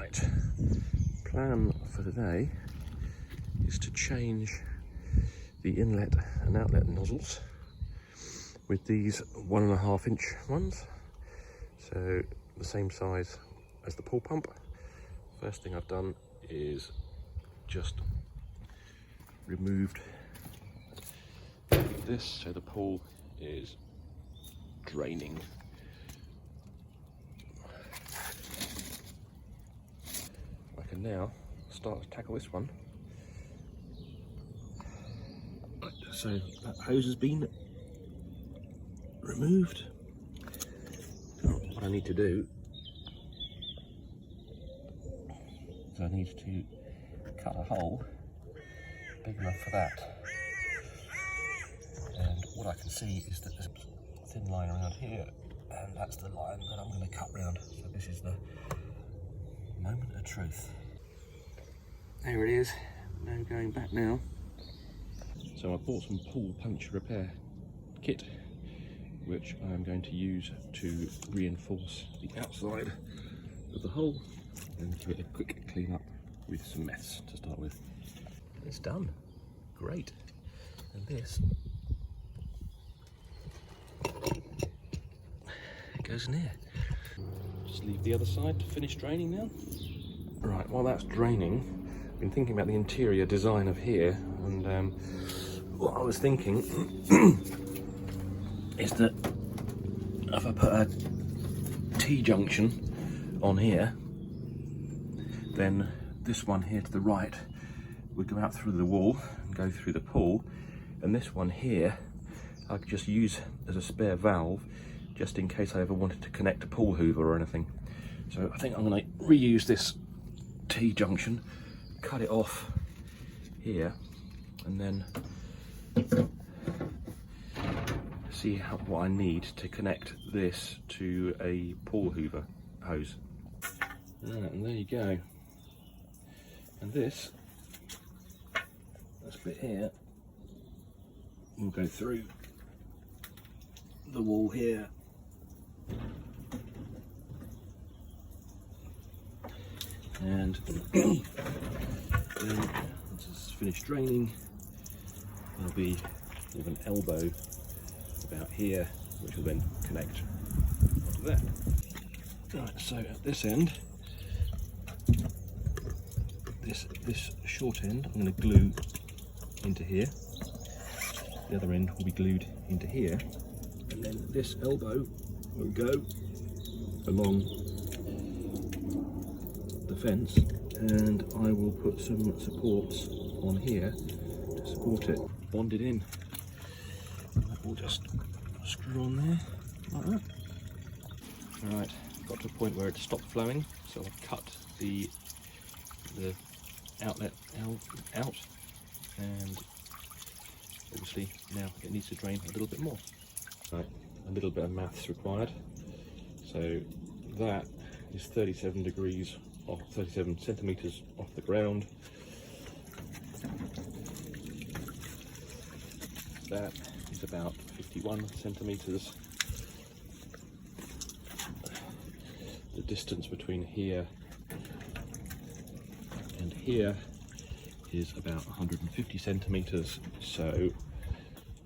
Right, plan for today is to change the inlet and outlet nozzles with these 1.5 inch ones, so the same size as the pool pump. First thing I've done is just removed this so the pool is draining. I can now start to tackle this one. So that hose has been removed. What I need to do is I need to cut a hole big enough for that. And what I can see is that there's a thin line around here, and that's the line that I'm going to cut round. So this is the moment of truth. There it is, no going back now. So I bought some pool puncture repair kit, which I'm going to use to reinforce the outside of the hole and give it a quick clean up with some meths to start with. It's done, great. And this goes in here. Just leave the other side to finish draining now. Right, while that's draining, I've been thinking about the interior design of here, and what I was thinking is that if I put a T-junction on here, then this one here to the right would go out through the wall and go through the pool, and this one here I could just use as a spare valve just in case I ever wanted to connect a pool hoover or anything. So I think I'm going to reuse this T-junction, cut it off here, and then see what I need to connect this to a pool hoover hose. And there you go. And this bit here will go through the wall here. And then once it's finished draining, there'll be sort of an elbow about here, which will then connect to that. Right, so at this end, this short end I'm going to glue into here. The other end will be glued into here, and then this elbow will go along the fence, and I will put some supports on here to support it, bonded in. That will just screw on there like that. Alright, got to a point where it stopped flowing, so I've cut the outlet out, and obviously now it needs to drain a little bit more. Right, a little bit of maths required. So that is 37 degrees off, 37 centimeters off the ground. That is about 51 centimeters. The distance between here and here is about 150 centimeters, so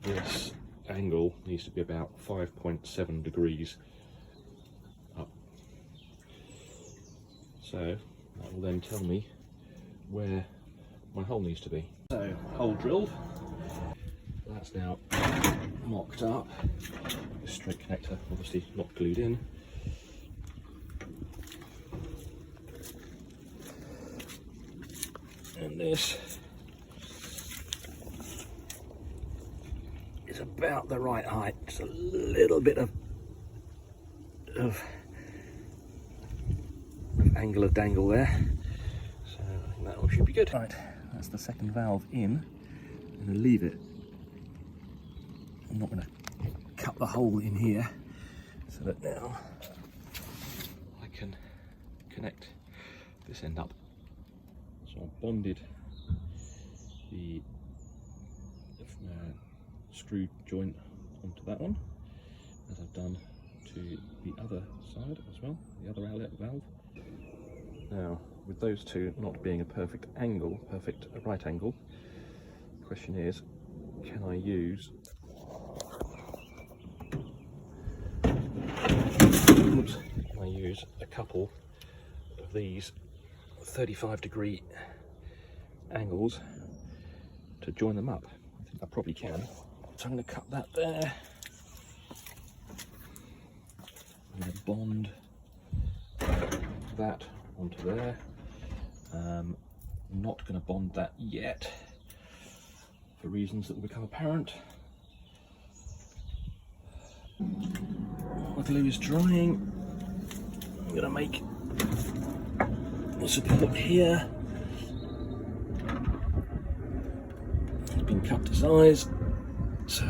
this angle needs to be about 5.7 degrees up. So that will then tell me where my hole needs to be. So hole drilled, that's now mocked up. This straight connector obviously not glued in. And this is about the right height, just a little bit of angle of dangle there, so I think that all should be good. Right, that's the second valve in. I'm going to leave it. I'm not going to cut the hole in here, so that now I can connect this end up. So I've bonded the screw joint onto that one, as I've done to the other side as well, the other outlet valve. Now, with those two not being a perfect angle, perfect right angle, the question is, can I use a couple of these 35-degree angles to join them up? I think I probably can. So I'm going to cut that there. I'm going to bond that onto there. I'm not going to bond that yet for reasons that will become apparent. My glue is drying. I'm going to make a support here. It's been cut to size, so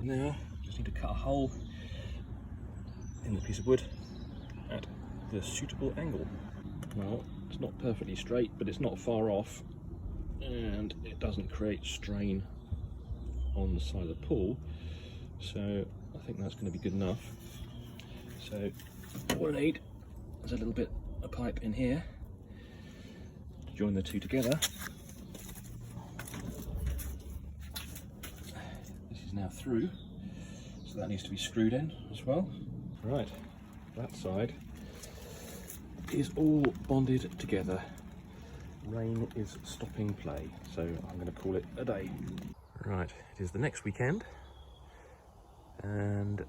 now I just need to cut a hole in the piece of wood at the suitable angle. Well, it's not perfectly straight, but it's not far off, and it doesn't create strain on the side of the pool, so I think that's going to be good enough. So what I need is a little bit of pipe in here to join the two together. This is now through, so that needs to be screwed in as well. Right, that side is all bonded together. Rain is stopping play, so I'm going to call it a day. Right, it is the next weekend, and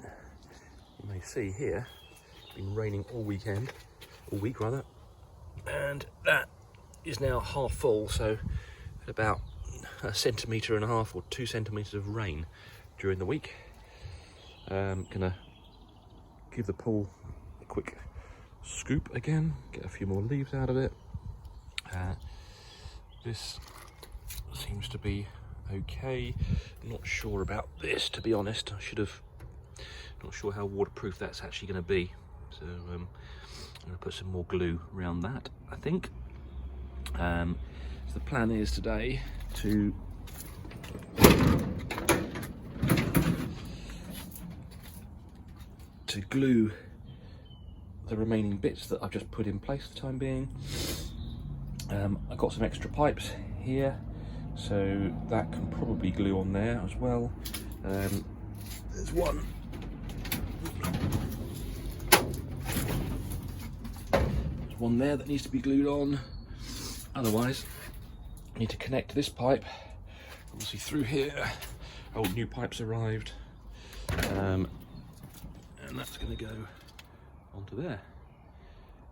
you may see here, it's been raining all week rather, and that is now half full, so at about 1.5 centimetres or 2 centimetres of rain during the week. Gonna give the pool a quick scoop again, get a few more leaves out of it. This seems to be okay. Not sure about this, to be honest. Not sure how waterproof that's actually going to be. So I'm going to put some more glue around that, I think. So the plan is today to glue the remaining bits that I've just put in place for the time being. I've got some extra pipes here, so that can probably glue on there as well. There's one there that needs to be glued on. Otherwise, I need to connect this pipe obviously through here. Old new pipes arrived, and that's going to go onto there,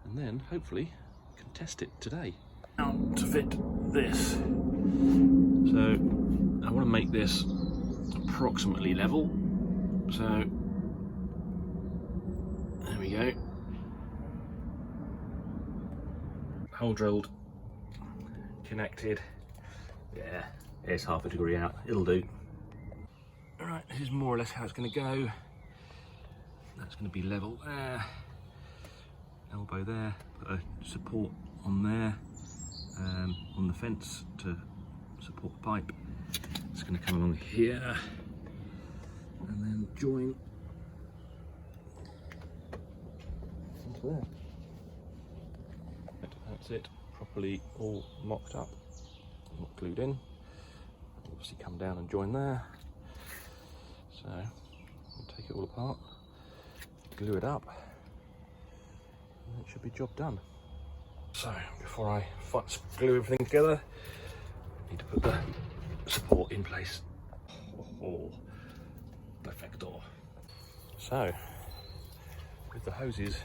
and then hopefully I can test it today. Now to fit this, so I want to make this approximately level, so there we go. Hole drilled, connected. Yeah, it's 1/2 degree out, it'll do. Alright, this is more or less how it's going to go. That's going to be level there, elbow there, put a support on there, on the fence to support the pipe. It's going to come along here and then join into there. That's it, properly all mocked up, not glued in. Obviously come down and join there. So we'll take it all apart, glue it up, and it should be job done. So before I glue everything together, I need to put the support in place. Oh, perfecto. So with the hoses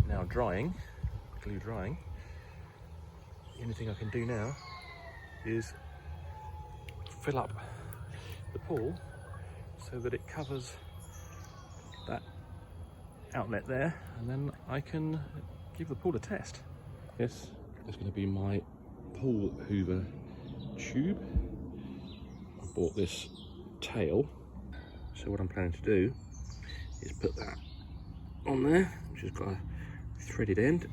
now drying, glue drying, the only thing I can do now is fill up the pool so that it covers that outlet there, and then I can give the pool a test. This is going to be my pool hoover tube. I bought this tail, so what I'm planning to do is put that on there, which has got a threaded end.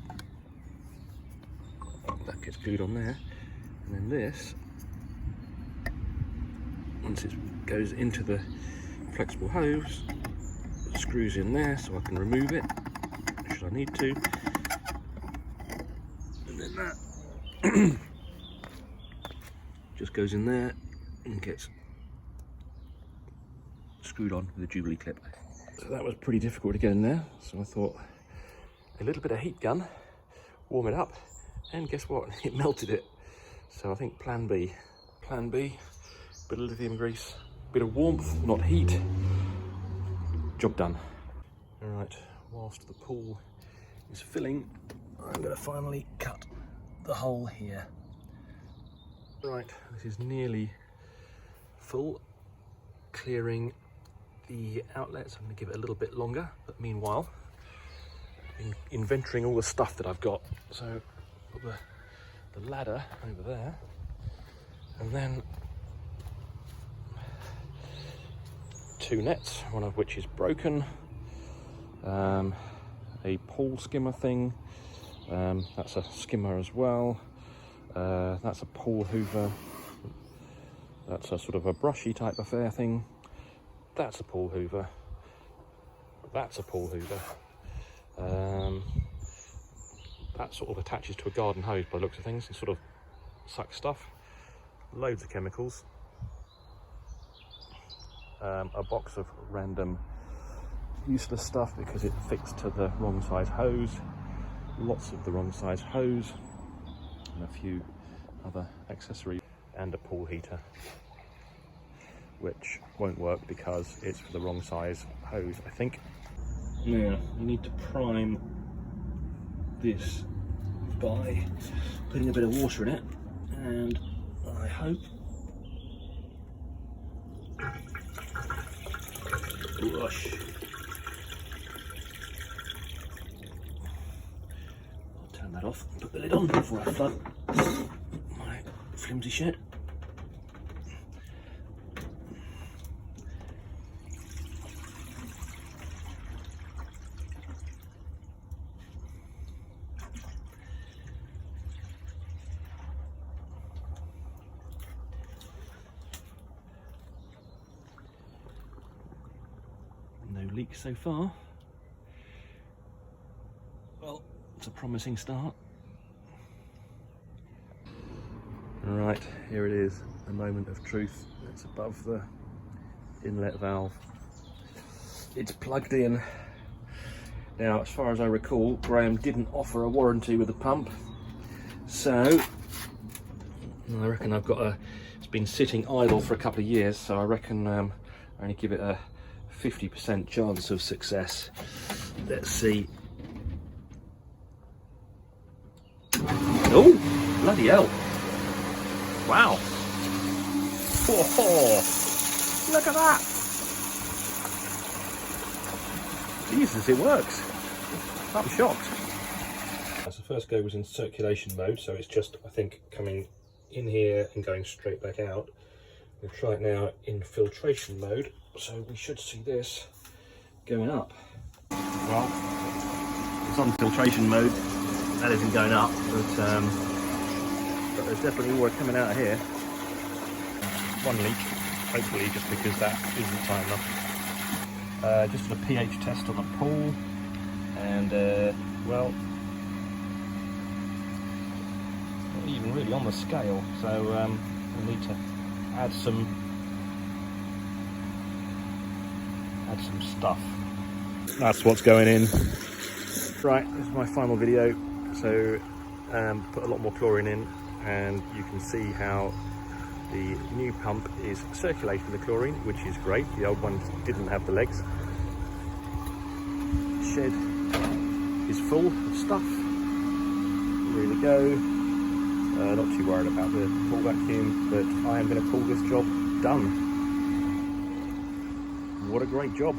That gets glued on there, and then this, once it goes into the flexible hose, it screws in there so I can remove it should I need to. And then that just goes in there and gets screwed on with a Jubilee clip. So that was pretty difficult to get in there, so I thought a little bit of heat gun, warm it up, and guess what? It melted it. So I think plan B, bit of lithium grease, bit of warmth, not heat, job done. All right, whilst the pool is filling, I'm gonna finally cut the hole here. Right, this is nearly full, clearing the outlets. I'm gonna give it a little bit longer, but meanwhile, inventorying all the stuff that I've got. So put the ladder over there, and then 2 nets, one of which is broken, a pool skimmer thing, that's a skimmer as well, that's a pool hoover, that's a sort of a brushy type affair thing, that's a pool hoover, that's a pool hoover, that sort of attaches to a garden hose by the looks of things and sort of sucks stuff, loads of chemicals, a box of random useless stuff because it fixed to the wrong size hose, lots of the wrong size hose, and a few other accessories, and a pool heater which won't work because it's for the wrong size hose, I think. Now you need to prime this by putting a bit of water in it, and I hope Rush. I'll turn that off and put the lid on before I flood my flimsy shed. No leaks so far. Well, it's a promising start. Right, here it is, the moment of truth. It's above the inlet valve. It's plugged in. Now, as far as I recall, Graham didn't offer a warranty with the pump, so I reckon I've got it's been sitting idle for a couple of years, so I reckon I only give it a 50% chance of success. Let's see. Oh, bloody hell. Wow. Oh, look at that. Jesus, it works. I'm shocked. So first go was in circulation mode, so it's just, I think, coming in here and going straight back out. We'll try it now in filtration mode, so we should see this going up. Well, it's on filtration mode, that isn't going up, but there's definitely more coming out of here. One leak, hopefully, just because that isn't tight enough. Just a pH test on the pool, and well, not even really on the scale, so we need to add some stuff. That's what's going in. Right, this is my final video. So put a lot more chlorine in, and you can see how the new pump is circulating the chlorine, which is great. The old one didn't have the legs. Shed is full of stuff. Ready to go. Not too worried about the pool vacuum, but I am going to call this job done. What a great job.